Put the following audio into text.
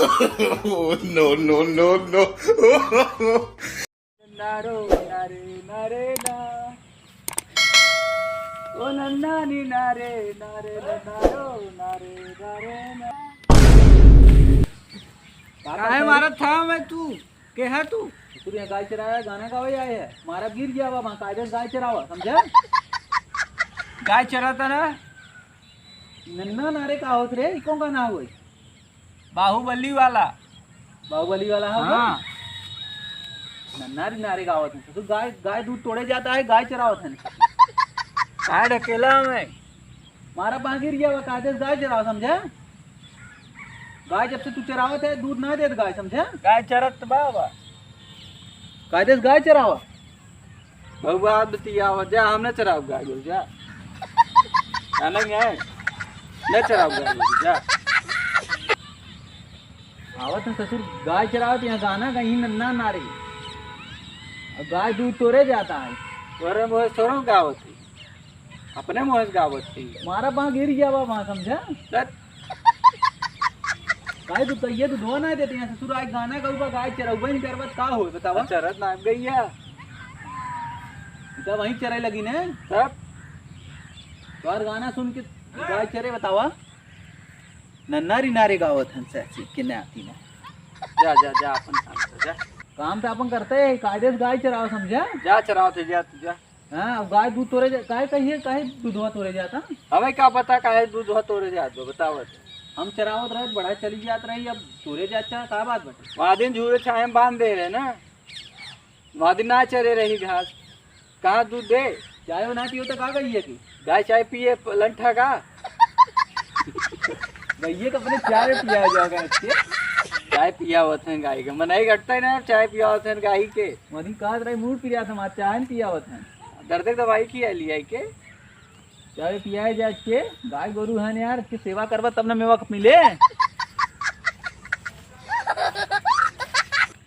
No, no, no, no. नारो नारे नारे ना ओ नन्ना नी नारे नारे नारो नारे नारे ना काहे मारा था मैं तू के है तू यहाँ गाय चराया गाना गावे आए है मारा गिर गया वहां कायदे गाय चरावा समझा गाय चराता ना नन्ना नारे का होत रे कौन का ना हुई बाहुबली वाला हाँ नन्ना नारे का होत है तो गाय गाय दूध तोड़े जाता है गाय चरावत है गाय ढकेला मैं मारा पा गिर गया वो कायदे गाय चरावा समझा गाय जब से तू चरावत है दूध ना देत गाय समझा गाय चरत बाबा कायदे गाय चरावा बहुबा बतियावा जा हम न चराव गाय बोल जा नहीं है न चराव गाय जा आवत है ससुर गाय चरावत यहाँ गाना कहीं नन्ना नारे और गाय दूध तोड़े जाता है तोरे मोह सोरो गावत थी अपने मोह गावत थी मारा वहां गिर गया वहां समझा गाय तो कहिए तो धो ना देते हैं ससुर आज गाना कहूँगा गाय चराऊबा नहीं करवत का हो बतावा चरत ना गई है तब वहीं चराई लगी ने तब बार गाना सुन के गाय चरे बतावा नन्नारी नारे गावत हन से के न आती ना जा जा जा अपन काम तो अपन करते हैं कायदे से गाय चराओ समझा जा चराओ थे जा तू जा हाँ गाय दूध तोड़े गाय कहिए काहे दूधवा तोड़े जाता हमें क्या पता काहे दूधवा तोड़े जात बतावत हम चरावत रहे बड़ा चली जात रही अब तोड़े जाता का बात बटे वहाँ दिन झूले छाए में बांध दे रहे ना वहाँ दिन ना चरे रही घास कहाँ दूध दे चाय वो ना पियो तो कहा गई है कि गाय चाय पिए लंठा का भैया का अपने चाय पिया जाओगे अच्छे चाय पिया होते हैं गाय के मनाई घटता है ना चाय पिया होते हैं गाय के मनी कहा रही मूड पिया था हमारा चाय पिया होते हैं दर्द दवाई की है लिया के चाय पिया जाए के गाय गोरू है यार की सेवा करवा तब ना मेवा मिले